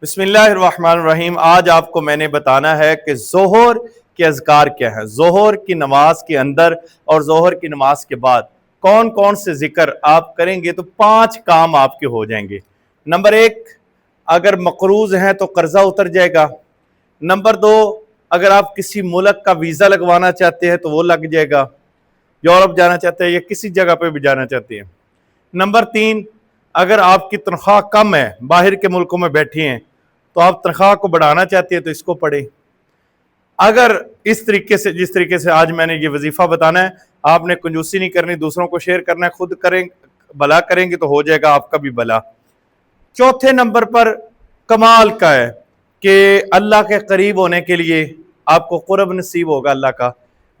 بسم اللہ الرحمن الرحیم۔ آج آپ کو میں نے بتانا ہے کہ ظہر کے اذکار کیا ہیں۔ ظہر کی نماز کے اندر اور ظہر کی نماز کے بعد کون کون سے ذکر آپ کریں گے تو 5 کام آپ کے ہو جائیں گے۔ نمبر 1، اگر مقروض ہیں تو قرضہ اتر جائے گا۔ نمبر 2، اگر آپ کسی ملک کا ویزا لگوانا چاہتے ہیں تو وہ لگ جائے گا، یورپ جانا چاہتے ہیں یا کسی جگہ پہ بھی جانا چاہتے ہیں۔ نمبر 3، اگر آپ کی تنخواہ کم ہے، باہر کے ملکوں میں بیٹھی ہیں تو آپ تنخواہ کو بڑھانا چاہتے ہیں تو اس کو پڑھیں۔ اگر اس طریقے سے جس طریقے سے آج میں نے یہ وظیفہ بتانا ہے، آپ نے کنجوسی نہیں کرنی، دوسروں کو شیئر کرنا ہے، خود کریں بھلا کریں گے تو ہو جائے گا آپ کا بھی بھلا۔ چوتھے نمبر پر کمال کا ہے کہ اللہ کے قریب ہونے کے لیے آپ کو قرب نصیب ہوگا اللہ کا،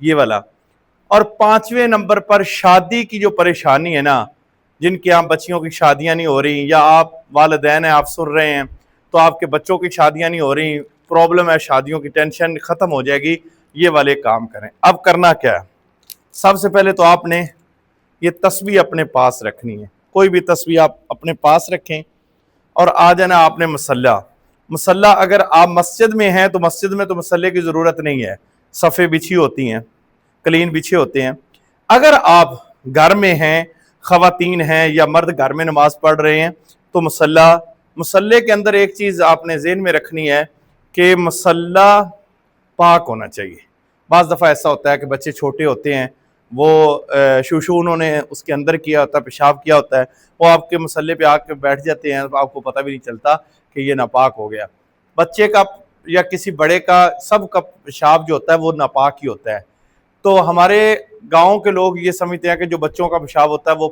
یہ والا۔ اور 5ویں نمبر پر شادی کی جو پریشانی ہے نا، جن کے یہاں بچیوں کی شادیاں نہیں ہو رہی، یا آپ والدین ہیں آپ سن رہے ہیں تو آپ کے بچوں کی شادیاں نہیں ہو رہی، پرابلم ہے شادیوں کی، ٹینشن ختم ہو جائے گی، یہ والے کام کریں۔ اب کرنا کیا ہے؟ سب سے پہلے تو آپ نے یہ تسبیح اپنے پاس رکھنی ہے، کوئی بھی تسبیح آپ اپنے پاس رکھیں اور آ جانا آپ نے مصلی۔ اگر آپ مسجد میں ہیں تو مسجد میں تو مصلی کی ضرورت نہیں ہے، صفیں بچھی ہوتی ہیں، کلین بچھے ہوتے ہیں۔ اگر آپ گھر میں ہیں، خواتین ہیں یا مرد گھر میں نماز پڑھ رہے ہیں تو مصلی کے اندر ایک چیز آپ نے ذہن میں رکھنی ہے کہ مصلی پاک ہونا چاہیے۔ بعض دفعہ ایسا ہوتا ہے کہ بچے چھوٹے ہوتے ہیں، وہ شوشو انہوں نے اس کے اندر کیا ہوتا ہے، پیشاب کیا ہوتا ہے، وہ آپ کے مصلی پہ آ کے بیٹھ جاتے ہیں، آپ کو پتہ بھی نہیں چلتا کہ یہ ناپاک ہو گیا۔ بچے کا یا کسی بڑے کا سب کا پیشاب جو ہوتا ہے وہ ناپاک ہی ہوتا ہے۔ تو ہمارے گاؤں کے لوگ یہ سمجھتے ہیں کہ جو بچوں کا پیشاب ہوتا ہے وہ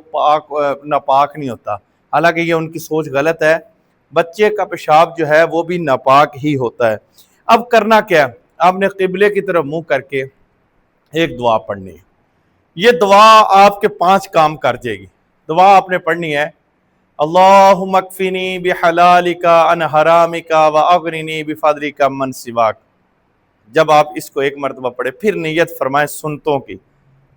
ناپاک نہیں ہوتا، حالانکہ یہ ان کی سوچ غلط ہے۔ بچے کا پیشاب جو ہے وہ بھی ناپاک ہی ہوتا ہے۔ اب کرنا کیا ہے؟ آپ نے قبلے کی طرف منہ کر کے ایک دعا پڑھنی ہے۔ یہ دعا آپ کے 5 کام کر جائے گی۔ دعا آپ نے پڑھنی ہے، اللہم اکفنی بحلالک عن حرامک واغننی بفضلک من سواک۔ جب آپ اس کو ایک مرتبہ پڑھیں پھر نیت فرمائیں سنتوں کی،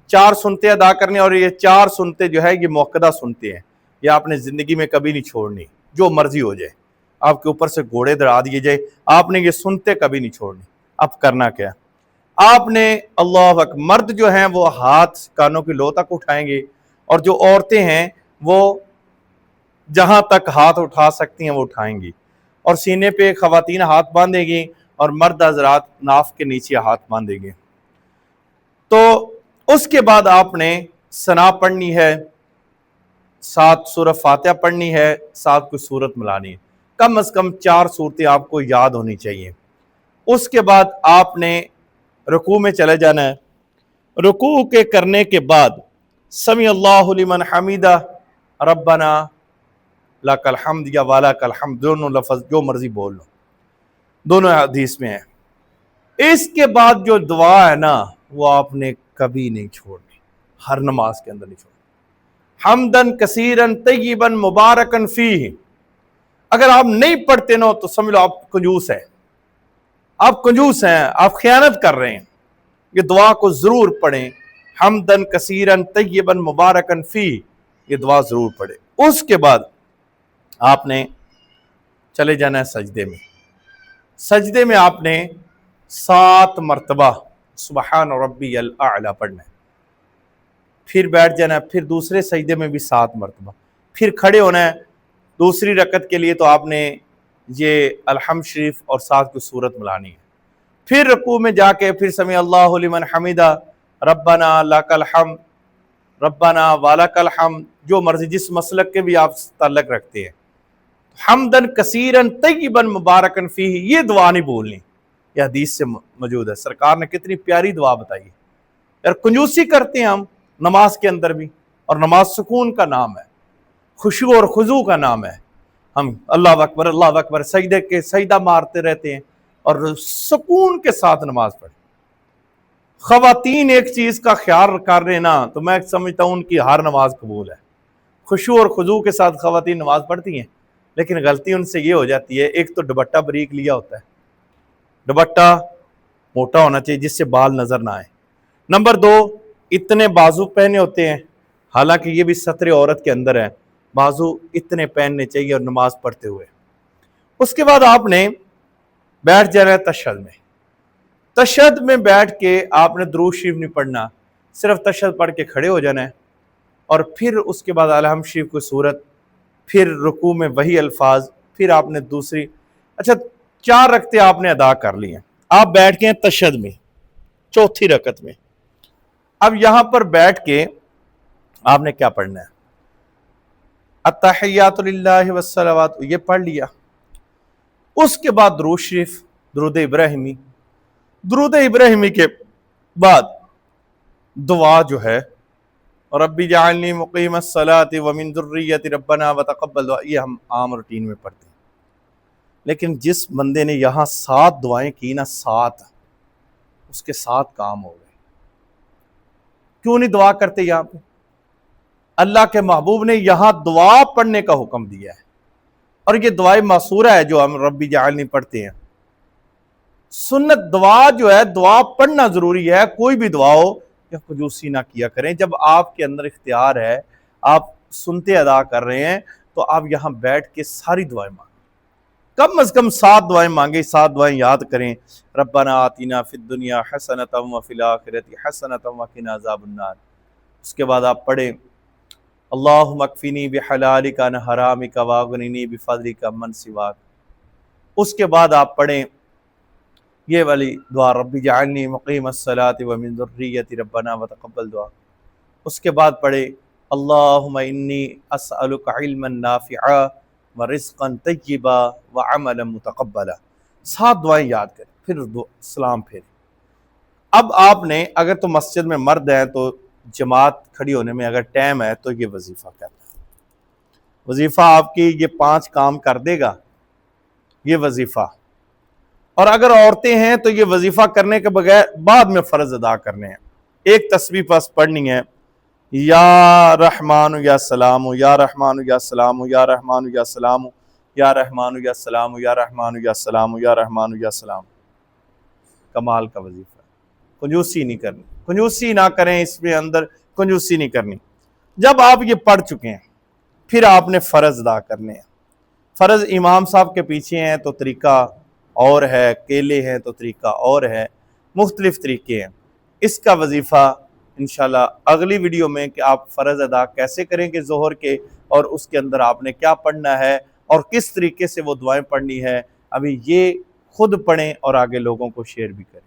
4 سنتیں ادا کرنی، اور یہ 4 سنتیں جو ہے یہ موقدہ سنتے ہیں، یہ آپ نے زندگی میں کبھی نہیں چھوڑنی، جو مرضی ہو جائے، آپ کے اوپر سے گھوڑے دڑا دیے جائے، آپ نے یہ سنتے کبھی نہیں چھوڑنی۔ اب کرنا کیا؟ آپ نے اللہ اکبر، مرد جو ہیں وہ ہاتھ کانوں کی لو تک اٹھائیں گے، اور جو عورتیں ہیں وہ جہاں تک ہاتھ اٹھا سکتی ہیں وہ اٹھائیں گی، اور سینے پہ خواتین ہاتھ باندھیں گی اور مرد حضرات ناف کے نیچے ہاتھ باندھیں گے۔ تو اس کے بعد آپ نے ثنا پڑھنی ہے، 7 سورہ فاتحہ پڑھنی ہے، 7 کوئی سورت ملانی ہے، کم از کم 4 صورتیں آپ کو یاد ہونی چاہیے۔ اس کے بعد آپ نے رکوع میں چلے جانا ہے۔ رکوع کے کرنے کے بعد سمیع اللہ لمن حمیدہ، ربنا لک الحمد یا ولک الحمد، دونوں لفظ جو مرضی بول لو، دونوں حدیث میں ہیں۔ اس کے بعد جو دعا ہے نا وہ آپ نے کبھی نہیں چھوڑنی، ہر نماز کے اندر نہیں چھوڑنی، حمدن کثیرن طیبن مبارکن فیہ۔ اگر آپ نہیں پڑھتے نا تو سمجھ لو آپ کنجوس ہیں، آپ کنجوس ہیں، آپ خیانت کر رہے ہیں۔ یہ دعا کو ضرور پڑھیں، حمدن کثیرن طیبن مبارکن فیہ، یہ دعا ضرور پڑھیں۔ اس کے بعد آپ نے چلے جانا ہے سجدے میں۔ سجدے میں آپ نے 7 مرتبہ سبحان ربی الاعلی پڑھنا ہے، پھر بیٹھ جانا ہے، پھر دوسرے سجدے میں بھی 7 مرتبہ، پھر کھڑے ہونا ہے دوسری رکعت کے لیے، تو آپ نے یہ الحمد شریف اور 7 کی سورت ملانی ہے۔ پھر رکوع میں جا کے پھر سمیع اللہ لمن حمیدہ، ربنا لک الحمد ربنا ولک الحمد، جو مرضی جس مسلک کے بھی آپ تعلق رکھتے ہیں، حمدن کثیرن طیبن مبارکن فیہ، یہ دعا نہیں بولنی، یہ حدیث سے موجود ہے۔ سرکار نے کتنی پیاری دعا بتائی ہے۔ یار کنجوسی کرتے ہیں ہم نماز کے اندر بھی، اور نماز سکون کا نام ہے، خشوع اور خضوع کا نام ہے۔ ہم اللہ اکبر سجدے کے سجدہ مارتے رہتے ہیں اور سکون کے ساتھ نماز پڑھیں۔ خواتین ایک چیز کا خیال کر رہے نا تو میں سمجھتا ہوں ان کی ہر نماز قبول ہے۔ خشوع اور خضوع کے ساتھ خواتین نماز پڑھتی ہیں، لیکن غلطی ان سے یہ ہو جاتی ہے، ایک تو دوپٹہ بریک لیا ہوتا ہے، دوپٹہ موٹا ہونا چاہیے جس سے بال نظر نہ آئے۔ نمبر 2، اتنے بازو پہنے ہوتے ہیں، حالانکہ یہ بھی ستر عورت کے اندر ہے، بازو اتنے پہننے چاہیے اور نماز پڑھتے ہوئے۔ اس کے بعد آپ نے بیٹھ جانا ہے تشہد میں. تشہد میں بیٹھ کے آپ نے درود شریف نہیں پڑھنا، صرف تشہد پڑھ کے کھڑے ہو جانا ہے، اور پھر اس کے بعد الحمد شریف کو سورت، پھر رکوع میں وہی الفاظ، پھر آپ نے دوسری. اچھا 4 رکعتیں آپ نے ادا کر لی ہیں. آپ بیٹھ کے ہیں تشہد میں چوتھی رکعت میں. اب یہاں پر بیٹھ کے آپ نے کیا پڑھنا ہے؟ التحیات للہ والصلوات، یہ پڑھ لیا. اس کے بعد درود شریف، درود ابراہیمی. درود ابراہیمی کے بعد دعا جو ہے رب جعلنی مقیم الصلاۃ ومن ذریتی ربنا وتقبل دعا، یہ ہم عام روٹین میں پڑھتے ہیں. لیکن جس بندے نے یہاں 7 دعائیں کی نا، 7، اس کے 7 کام ہو گئے. کیوں نہیں دعا کرتے یہاں پہ؟ اللہ کے محبوب نے یہاں دعا پڑھنے کا حکم دیا ہے، اور یہ دعائیں معصورہ ہے جو ہم ربی جعلنی پڑھتے ہیں. سنت دعا جو ہے، دعا پڑھنا ضروری ہے. کوئی بھی دعا ہو یا کنجوسی نہ کیا کریں. جب آپ کے اندر اختیار ہے، آپ سنتے ادا کر رہے ہیں، تو آپ یہاں بیٹھ کے ساری دعائیں مانگیں. کم از کم 7 دعائیں مانگیں. 7 دعائیں یاد کریں. ربنا آتینا فی الدنیا حسنۃ وفی الآخرۃ حسنۃ وقنا عذاب النار. اس کے بعد آپ پڑھیں اللہم اکفنی بحلالک عن حرامک واغننی بفضلک عمن سواک. اس کے بعد آپ پڑھیں یہ والی دعا رب جعلنی مقیم الصلاۃ ومن ذریتی ربنا وتقبل دعا. اس کے بعد پڑھیں اللہم انی اسألک علما نافعا ورزقا طیبا وعملا متقبلا. 7 دعائیں یاد کریں، پھر سلام پھیریں. اب آپ نے اگر تو مسجد میں مرد ہیں تو جماعت کھڑی ہونے میں اگر ٹائم ہے تو یہ وظیفہ کرنا ہے. وظیفہ آپ کی یہ 5 کام کر دے گا، یہ وظیفہ. اور اگر عورتیں ہیں تو یہ وظیفہ کرنے کے بغیر بعد میں فرض ادا کرنے ہیں. ایک تسبیح پس پڑھنی ہے، یا رحمان یا سلام، یا رحمان یا سلام، یا رحمان یا سلام، یا رحمان یا سلام، یا رحمان یا سلام، یا رحمان یا سلام. کمال کا وظیفہ ہے. کنجوسی نہیں کرنی، کنجوسی نہ کریں، اس میں اندر کنجوسی نہیں کرنی. جب آپ یہ پڑھ چکے ہیں، پھر آپ نے فرض ادا کرنے ہیں. فرض امام صاحب کے پیچھے ہیں تو طریقہ اور ہے، اکیلے ہیں تو طریقہ اور ہے، مختلف طریقے ہیں. اس کا وظیفہ انشاءاللہ اگلی ویڈیو میں کہ آپ فرض ادا کیسے کریں گے ظہر کے، اور اس کے اندر آپ نے کیا پڑھنا ہے اور کس طریقے سے وہ دعائیں پڑھنی ہے، ابھی یہ خود پڑھیں اور آگے لوگوں کو شیئر بھی کریں.